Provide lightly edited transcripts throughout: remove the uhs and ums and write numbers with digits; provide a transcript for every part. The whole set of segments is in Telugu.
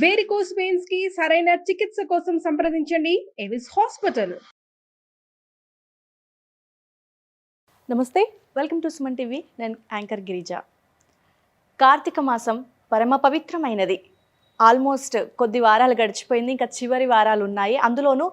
వేరికోస్ వెయిన్స్ కి సరైన చికిత్స కోసం సంప్రదించండి ఎవిస్ హాస్పిటల్. నమస్తే, వెల్కమ్ టు సుమన్ టీవీ. నేను యాంకర్ గిరిజ. కార్తీక మాసం పరమ పవిత్రమైనది. ఆల్మోస్ట్ కొద్ది వారాలు గడిచిపోయింది, ఇంకా చివరి వారాలు ఉన్నాయి. అందులోనూ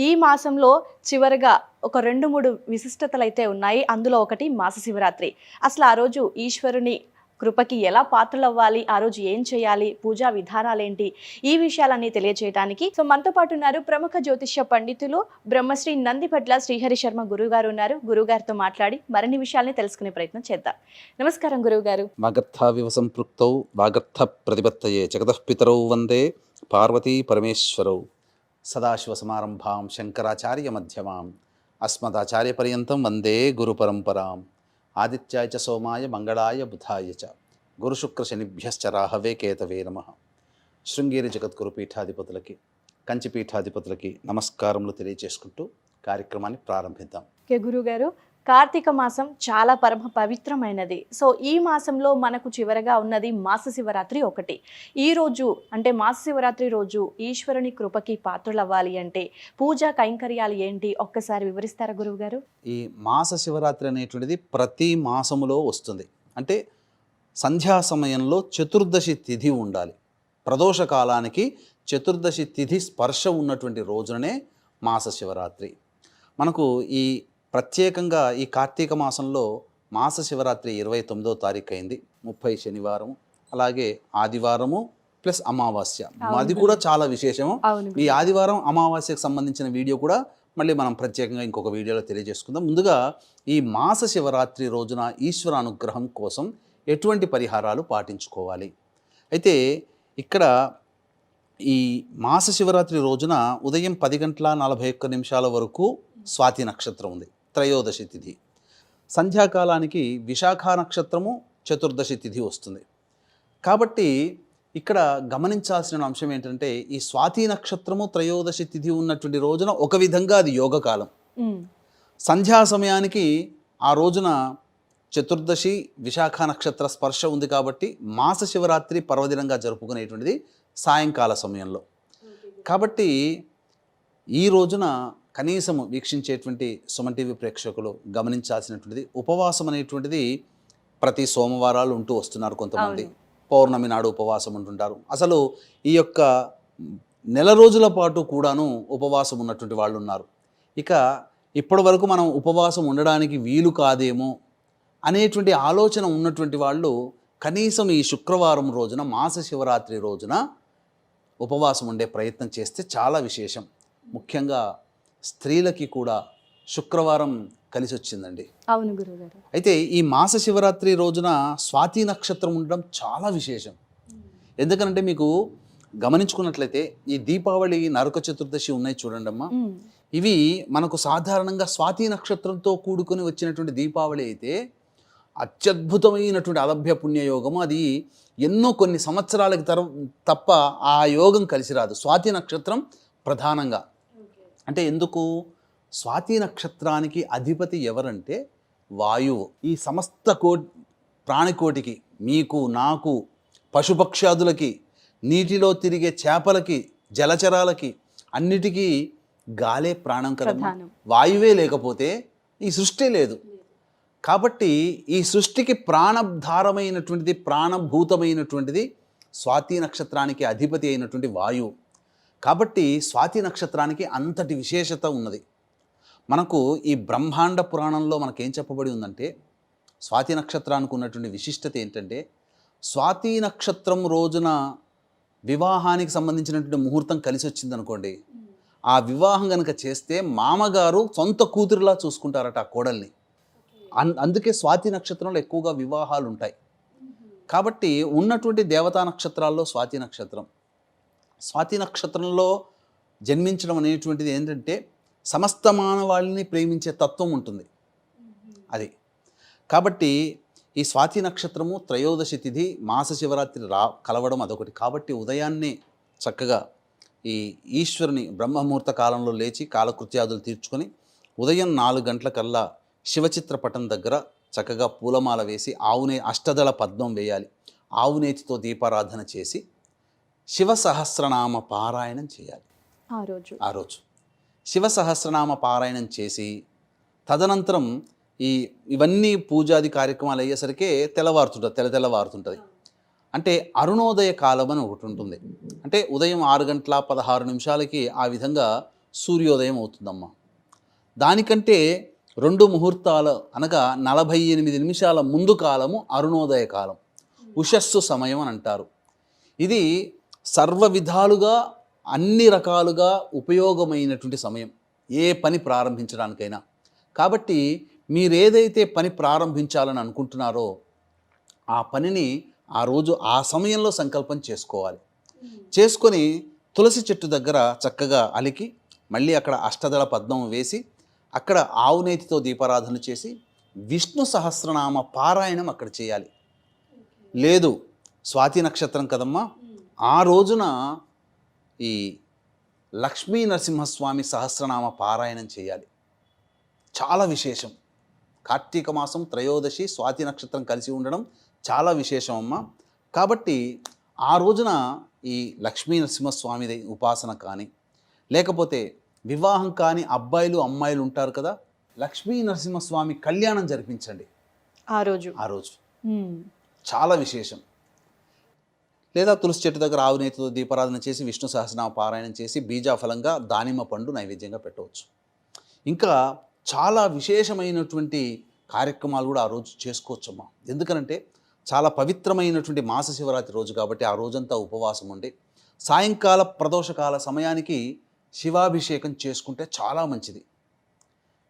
ఈ మాసంలో చివరిగా ఒక 2-3 విశిష్టతలు అయితే ఉన్నాయి. అందులో ఒకటి మాస శివరాత్రి. అసలు ఆ రోజు ఈశ్వరుని కృపకి ఎలా పాత్రలు అవ్వాలి, ఆ రోజు ఏం చేయాలి, పూజా విధానాలేంటి, ఈ విషయాలన్నీ తెలియజేయడానికి మనతో పాటు ఉన్నారు ప్రముఖ జ్యోతిష్య పండితులు బ్రహ్మశ్రీ నందిపట్ల శ్రీహరి శర్మ గురుగారు ఉన్నారు. గురుగారితో మాట్లాడి మరిన్ని విషయాల్ని తెలుసుకునే ప్రయత్నం చేద్దాం. నమస్కారం గురుగారు. వాగర్థావివ సంపృక్తౌ వాగర్థ ప్రతిపత్తయే జగతఃపితరౌ వందే పార్వతీ పరమేశ్వరౌ. సదాశివ సమారంభాం శంకరాచార్య మధ్యమాం అస్మదాచార్య పర్యంతం వందే గురు పరంపరాం. ఆదిత్యాయ చ సోమాయ మంగళాయ బుధాయ చ గురుశుక్ర శనిభ్యశ్చ రాహవే కేతవే నమః. శృంగేరి జగద్గురు పీఠాధిపతులకి, కంచి పీఠాధిపతులకి నమస్కారములు తెలియజేసుకుంటూ కార్యక్రమాన్ని ప్రారంభిద్దాం. ఓకే గురుగారు, కార్తీక మాసం చాలా పరమ పవిత్రమైనది. ఈ మాసంలో మనకు చివరగా ఉన్నది మాస శివరాత్రి ఒకటి. ఈ రోజు అంటే మాస శివరాత్రి రోజు ఈశ్వరుని కృపకి పాత్రలు అవ్వాలి అంటే పూజా కైంకర్యాలు ఏంటి, ఒక్కసారి వివరిస్తారా గురువుగారు? ఈ మాస శివరాత్రి అనేటువంటిది ప్రతి మాసములో వస్తుంది. అంటే సంధ్యా సమయంలో చతుర్దశి తిథి ఉండాలి. ప్రదోష కాలానికి చతుర్దశి తిథి స్పర్శ ఉన్నటువంటి రోజుననే మాస శివరాత్రి. మనకు ఈ ప్రత్యేకంగా ఈ కార్తీక మాసంలో మాస శివరాత్రి 29వ తారీఖు అయింది. 30 శనివారం, అలాగే ఆదివారము ప్లస్ అమావాస్య. అది కూడా చాలా విశేషము. ఈ ఆదివారం అమావాస్యకు సంబంధించిన వీడియో కూడా మళ్ళీ మనం ప్రత్యేకంగా ఇంకొక వీడియోలో తెలియజేసుకుందాం. ముందుగా ఈ మాస శివరాత్రి రోజున ఈశ్వర అనుగ్రహం కోసం ఎటువంటి పరిహారాలు పాటించుకోవాలి. అయితే ఇక్కడ ఈ మాస శివరాత్రి రోజున ఉదయం 10:41 వరకు స్వాతి నక్షత్రం ఉంది, త్రయోదశి తిథి. సంధ్యాకాలానికి విశాఖ నక్షత్రము చతుర్దశి తిథి వస్తుంది. కాబట్టి ఇక్కడ గమనించాల్సిన అంశం ఏంటంటే ఈ స్వాతి నక్షత్రము త్రయోదశి తిథి ఉన్నటువంటి రోజున ఒక విధంగా అది యోగకాలం. సంధ్యా సమయానికి ఆ రోజున చతుర్దశి విశాఖ నక్షత్ర స్పర్శ ఉంది కాబట్టి మాస శివరాత్రి పర్వదినంగా జరుపుకునేటువంటిది సాయంకాల సమయంలో. కాబట్టి ఈ రోజున కనీసము వీక్షించేటువంటి సుమన్ టీవీ ప్రేక్షకులు గమనించాల్సినటువంటిది, ఉపవాసం అనేటువంటిది ప్రతి సోమవారాలు ఉంటూ వస్తున్నారు కొంతమంది. పౌర్ణమి నాడు ఉపవాసం ఉంటుంటారు. అసలు ఈ యొక్క నెల రోజుల పాటు కూడాను ఉపవాసం ఉన్నటువంటి వాళ్ళు ఉన్నారు. ఇక ఇప్పటి వరకు మనం ఉపవాసం ఉండడానికి వీలు కాదేమో అనేటువంటి ఆలోచన ఉన్నటువంటి వాళ్ళు కనీసం ఈ శుక్రవారం రోజున మాస శివరాత్రి రోజున ఉపవాసం ఉండే ప్రయత్నం చేస్తే చాలా విశేషం. ముఖ్యంగా స్త్రీలకి కూడా శుక్రవారం కలిసి వచ్చిందండి. అవును గురుగారు. అయితే ఈ మాస శివరాత్రి రోజున స్వాతి నక్షత్రం ఉండడం చాలా విశేషం. ఎందుకంటే మీకు గమనించుకున్నట్లయితే ఈ దీపావళి నరక చతుర్దశి ఉన్నాయి చూడండి అమ్మా, ఇవి మనకు సాధారణంగా స్వాతి నక్షత్రంతో కూడుకొని వచ్చినటువంటి దీపావళి అయితే అత్యద్భుతమైనటువంటి అలభ్య పుణ్యయోగము. అది ఎన్నో కొన్ని సంవత్సరాలకి తప్ప ఆ యోగం కలిసి రాదు. స్వాతి నక్షత్రం ప్రధానంగా అంటే ఎందుకు, స్వాతి నక్షత్రానికి అధిపతి ఎవరంటే వాయువు. ఈ సమస్త ప్రాణికోటికి, మీకు నాకు పశుపక్ష్యాదులకి, నీటిలో తిరిగే చేపలకి, జలచరాలకి అన్నిటికీ గాలే ప్రాణం కదా. వాయువే లేకపోతే ఈ సృష్టి లేదు. కాబట్టి ఈ సృష్టికి ప్రాణధారమైనటువంటిది, ప్రాణభూతమైనటువంటిది స్వాతి నక్షత్రానికి అధిపతి అయినటువంటి వాయువు. కాబట్టి స్వాతి నక్షత్రానికి అంతటి విశేషత ఉన్నది. మనకు ఈ బ్రహ్మాండ పురాణంలో మనకేం చెప్పబడి ఉందంటే స్వాతి నక్షత్రానికి ఉన్నటువంటి విశిష్టత ఏంటంటే, స్వాతి నక్షత్రం రోజున వివాహానికి సంబంధించినటువంటి ముహూర్తం కలిసి వచ్చిందనుకోండి, ఆ వివాహం కనుక చేస్తే మామగారు సొంత కూతురులా చూసుకుంటారట ఆ కోడల్ని. అందుకే స్వాతి నక్షత్రంలో ఎక్కువగా వివాహాలు ఉంటాయి. కాబట్టి ఉన్నటువంటి దేవతా నక్షత్రాల్లో స్వాతి నక్షత్రం, స్వాతి నక్షత్రంలో జన్మించడం అనేటువంటిది ఏంటంటే సమస్త మానవాళిని ప్రేమించే తత్వం ఉంటుంది అది. కాబట్టి ఈ స్వాతి నక్షత్రము త్రయోదశి తిథి మాస శివరాత్రి కలవడం అదొకటి. కాబట్టి ఉదయాన్నే చక్కగా ఈ ఈశ్వరుని బ్రహ్మముహూర్త కాలంలో లేచి కాలకృత్యాదులు తీర్చుకొని ఉదయం 4 గంటలకల్లా శివచిత్రపటం దగ్గర చక్కగా పూలమాల వేసి అష్టదళ పద్మం వేయాలి. ఆవునేతితో దీపారాధన చేసి శివ సహస్రనామ పారాయణం చేయాలి ఆ రోజు ఆ రోజు. శివ సహస్రనామ పారాయణం చేసి తదనంతరం ఇవన్నీ పూజాది కార్యక్రమాలు అయ్యేసరికి తెల్లవారుతుంటుంది. అంటే అరుణోదయ కాలం అని ఒకటి ఉంటుంది. అంటే ఉదయం 6:16 ఆ విధంగా సూర్యోదయం అవుతుందమ్మా. దానికంటే 2 ముహూర్తాలు అనగా 48 నిమిషాల ముందు కాలము అరుణోదయ కాలం, ఉషస్సు సమయం అని అంటారు. ఇది సర్వ విధాలుగా అన్ని రకాలుగా ఉపయోగమైనటువంటి సమయం ఏ పని ప్రారంభించడానికైనా. కాబట్టి మీరేదైతే పని ప్రారంభించాలని అనుకుంటున్నారో ఆ పనిని ఆ రోజు ఆ సమయంలో సంకల్పం చేసుకోవాలి. చేసుకొని తులసి చెట్టు దగ్గర చక్కగా అలికి మళ్ళీ అక్కడ అష్టదళ పద్మం వేసి అక్కడ ఆవు నేతితో దీపారాధన చేసి విష్ణు సహస్రనామ పారాయణం అక్కడ చేయాలి. లేదు స్వాతి నక్షత్రం కదమ్మా, ఆ రోజున ఈ లక్ష్మీ నరసింహస్వామి సహస్రనామ పారాయణం చేయాలి. చాలా విశేషం. కార్తీక మాసం త్రయోదశి స్వాతి నక్షత్రం కలిసి ఉండడం చాలా విశేషం అమ్మ. కాబట్టి ఆ రోజున ఈ లక్ష్మీ నరసింహస్వామి ఉపాసన కానీ, లేకపోతే వివాహం కాని అబ్బాయిలు అమ్మాయిలు ఉంటారు కదా, లక్ష్మీ నరసింహస్వామి కళ్యాణం జరిపించండి ఆ రోజు. చాలా విశేషం. లేదా తులసి చెట్టు దగ్గర ఆవు నేతితో దీపారాధన చేసి విష్ణు సహస్రనామ పారాయణం చేసి బీజాఫలంగా దానిమ్మ పండు నైవేద్యంగా పెట్టవచ్చు. ఇంకా చాలా విశేషమైనటువంటి కార్యక్రమాలు కూడా ఆ రోజు చేసుకోవచ్చమ్మా. ఎందుకనంటే చాలా పవిత్రమైనటువంటి మాస శివరాత్రి రోజు కాబట్టి ఆ రోజంతా ఉపవాసం ఉండి సాయంకాల ప్రదోషకాల సమయానికి శివాభిషేకం చేసుకుంటే చాలా మంచిది.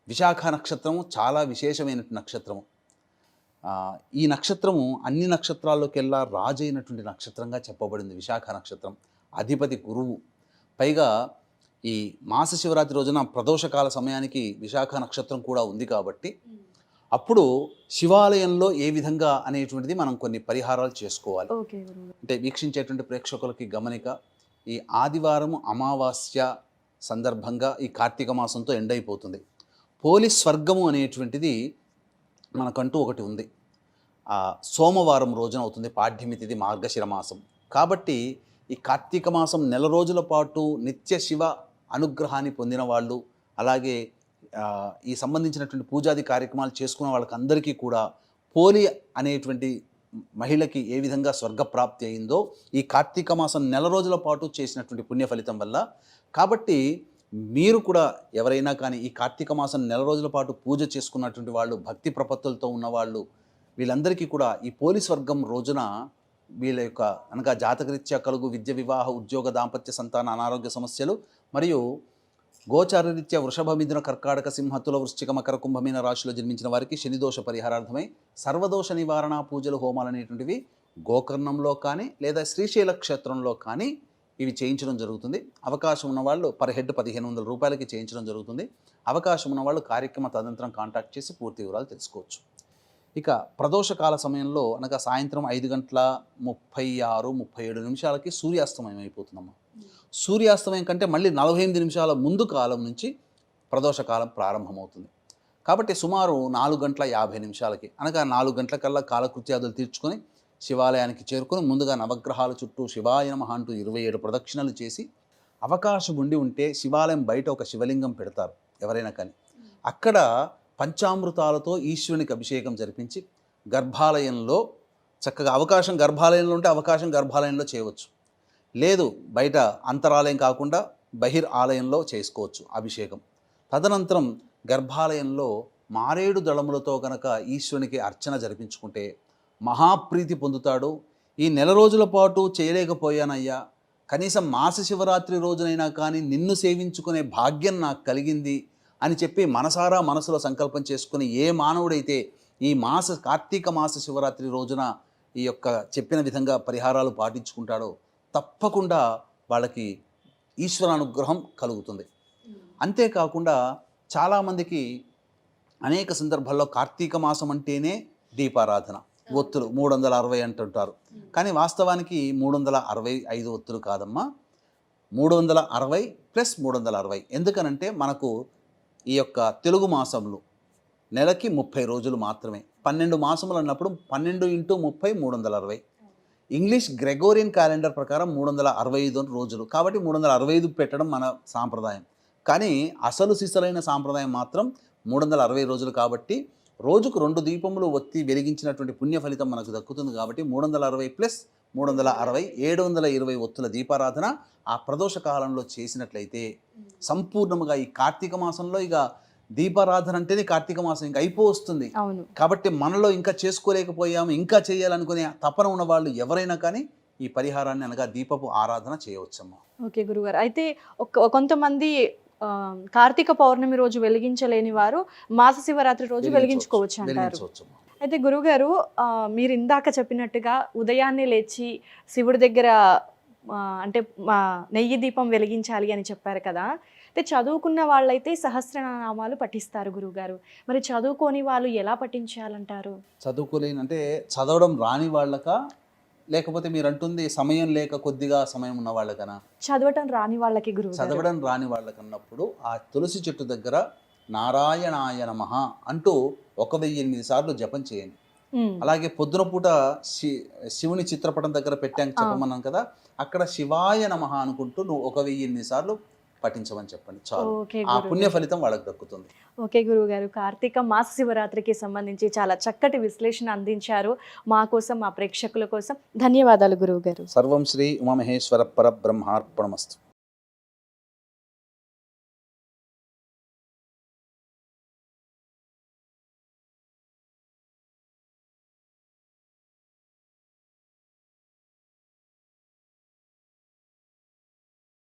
విశాఖ నక్షత్రము చాలా విశేషమైన నక్షత్రము. ఈ నక్షత్రము అన్ని నక్షత్రాల్లోకెల్లా రాజైనటువంటి నక్షత్రంగా చెప్పబడింది విశాఖ నక్షత్రం. అధిపతి గురువు. పైగా ఈ మాస శివరాత్రి రోజున ప్రదోషకాల సమయానికి విశాఖ నక్షత్రం కూడా ఉంది కాబట్టి అప్పుడు శివాలయంలో ఏ విధంగా అనేటువంటిది మనం కొన్ని పరిహారాలు చేసుకోవాలి. అంటే వీక్షించేటువంటి ప్రేక్షకులకి గమనిక, ఈ ఆదివారం అమావాస్య సందర్భంగా ఈ కార్తీక మాసంతో ఎండ్ అయిపోతుంది. పోలీస్ స్వర్గము అనేటువంటిది మనకంటూ ఒకటి ఉంది. సోమవారం రోజున అవుతుంది, పాడ్యమి తిథి, మార్గశిర మాసం. కాబట్టి ఈ కార్తీక మాసం నెల రోజుల పాటు నిత్య శివ అనుగ్రహాన్ని పొందిన వాళ్ళు, అలాగే ఈ సంబంధించినటువంటి పూజాది కార్యక్రమాలు చేసుకున్న వాళ్ళకి అందరికీ కూడా పోలి అనేటువంటి మహిళకి ఏ విధంగా స్వర్గప్రాప్తి అయిందో ఈ కార్తీక మాసం నెల రోజుల పాటు చేసినటువంటి పుణ్య ఫలితం వల్ల. కాబట్టి మీరు కూడా ఎవరైనా కానీ ఈ కార్తీక మాసం నెల రోజుల పాటు పూజ చేసుకున్నటువంటి వాళ్ళు, భక్తి ప్రపత్తులతో ఉన్నవాళ్ళు, వీళ్ళందరికీ కూడా ఈ పోలీస్ వర్గం రోజున వీళ్ళ యొక్క అనగా జాతకరీత్యా కలుగు విద్య, వివాహ, ఉద్యోగ, దాంపత్య, సంతాన, అనారోగ్య సమస్యలు మరియు గోచారరీత్యా వృషభ, మిథున, కర్కాటక, సింహ, తుల, వృశ్చిక, మకర, కుంభమీన రాశిలో జన్మించిన వారికి శనిదోష పరిహారార్థమై సర్వదోష నివారణ పూజలు, హోమాలు అనేటువంటివి గోకర్ణంలో కానీ లేదా శ్రీశైల క్షేత్రంలో కానీ ఇవి చేయించడం జరుగుతుంది. అవకాశం ఉన్నవాళ్ళు పర్ హెడ్ 1500 రూపాయలకి చేయించడం జరుగుతుంది. అవకాశం ఉన్నవాళ్ళు కార్యక్రమ తదనంతరం కాంటాక్ట్ చేసి పూర్తి వివరాలు తెలుసుకోవచ్చు. ఇక ప్రదోషకాల సమయంలో అనగా సాయంత్రం 5:36-37 సూర్యాస్తమయం అయిపోతుందమ్మా. సూర్యాస్తమయం కంటే మళ్ళీ 48 నిమిషాల ముందు కాలం నుంచి ప్రదోషకాలం ప్రారంభమవుతుంది. కాబట్టి సుమారు 4:50 అనగా 4 గంటలకల్లా కాలకృత్యాదులు తీర్చుకొని శివాలయానికి చేరుకొని ముందుగా నవగ్రహాల చుట్టూ శివాయ నమః అంటూ 27 ప్రదక్షిణలు చేసి, అవకాశం ఉంటే శివాలయం బయట ఒక శివలింగం పెడతారు ఎవరైనా కానీ, అక్కడ పంచామృతాలతో ఈశ్వరునికి అభిషేకం జరిపించి గర్భాలయంలో చక్కగా గర్భాలయంలో ఉంటే గర్భాలయంలో చేయవచ్చు. లేదు బయట అంతరాలయం కాకుండా బహిర్ ఆలయంలో చేసుకోవచ్చు అభిషేకం. తదనంతరం గర్భాలయంలో మారేడు దళములతో కనుక ఈశ్వరునికి అర్చన జరిపించుకుంటే మహాప్రీతి పొందుతాడు. ఈ నెల రోజుల పాటు చేయలేకపోయానయ్యా, కనీసం మాస శివరాత్రి రోజునైనా కానీ నిన్ను సేవించుకునే భాగ్యం నాకు కలిగింది అని చెప్పి మనసులో సంకల్పం చేసుకుని ఏ మానవుడైతే ఈ కార్తీక మాస శివరాత్రి రోజున ఈ యొక్క చెప్పిన విధంగా పరిహారాలు పాటించుకుంటాడో తప్పకుండా వాళ్ళకి ఈశ్వరానుగ్రహం కలుగుతుంది. అంతేకాకుండా చాలామందికి అనేక సందర్భాల్లో కార్తీక మాసం అంటేనే దీపారాధన, ఒత్తులు 360 అంటుంటారు. కానీ వాస్తవానికి 365 ఒత్తులు కాదమ్మా, 360 + 360. ఎందుకనంటే మనకు ఈ యొక్క తెలుగు మాసంలో నెలకి 30 రోజులు మాత్రమే. 12 మాసములు అన్నప్పుడు 12 × 30 360. ఇంగ్లీష్ గ్రెగోరియన్ క్యాలెండర్ ప్రకారం 365 రోజులు, కాబట్టి 365 పెట్టడం మన సాంప్రదాయం. కానీ అసలు సిసలైన సాంప్రదాయం మాత్రం 360 రోజులు. కాబట్టి రోజుకు 2 దీపములు ఒత్తి వెలిగించినటువంటి పుణ్య ఫలితం మనకు దక్కుతుంది. కాబట్టి 360 ప్లస్ 360 720 ఒత్తుల దీపారాధన ఆ ప్రదోష కాలంలో చేసినట్లయితే సంపూర్ణముగా ఈ కార్తీక మాసంలో ఇక దీపారాధన అంటేనే కార్తీక మాసం ఇంకా అయిపోతుంది. అవును. కాబట్టి మనలో ఇంకా చేసుకోలేకపోయాము, ఇంకా చేయాలనుకునే తపన ఉన్న వాళ్ళు ఎవరైనా కానీ ఈ పరిహారాన్ని అనగా దీపపు ఆరాధన చేయవచ్చమ్మా. ఓకే గురుగారు. అయితే కొంతమంది కార్తీక పౌర్ణమి రోజు వెలిగించలేని వారు మాస శివరాత్రి రోజు వెలిగించుకోవచ్చు అంటారు. వెలిగించవచ్చమ్మా. అయితే గురుగారు మీరు ఇందాక చెప్పినట్టుగా ఉదయాన్నే లేచి శివుడి దగ్గర అంటే నెయ్యి దీపం వెలిగించాలి అని చెప్పారు కదా. అయితే చదువుకున్న వాళ్ళైతే సహస్రనామాలు పఠిస్తారు గురుగారు. మరి చదువుకోని వాళ్ళు ఎలా పఠించాలంటారు? చదువుకోలేని అంటే చదవడం రాని వాళ్ళక, లేకపోతే మీరు అంటుంది సమయం లేక కొద్దిగా సమయం ఉన్న వాళ్ళకనా? చదవటం రాని వాళ్ళకి గురువు. చదవడం రాని వాళ్ళకన్నప్పుడు ఆ తులసి చెట్టు దగ్గర నారాయణాయ నమః అంటూ 1008 సార్లు జపం చేయండి. అలాగే పొద్దున పూట శివుని చిత్రపటం దగ్గర పెట్టాక చెప్పమన్నాను కదా, అక్కడ శివాయ నమః అనుకుంటూ నువ్వు 1008 సార్లు పఠించమని చెప్పండి చాలు. ఆ పుణ్య ఫలితం వాళ్ళకి దక్కుతుంది. ఓకే గురువు గారు, కార్తీక మాస శివరాత్రికి సంబంధించి చాలా చక్కటి విశ్లేషణ అందించారు మా కోసం, మా ప్రేక్షకుల కోసం. ధన్యవాదాలు గురువు గారు. సర్వం శ్రీ ఉమామహేశ్వర పరబ్రహ్మార్పణమస్తు.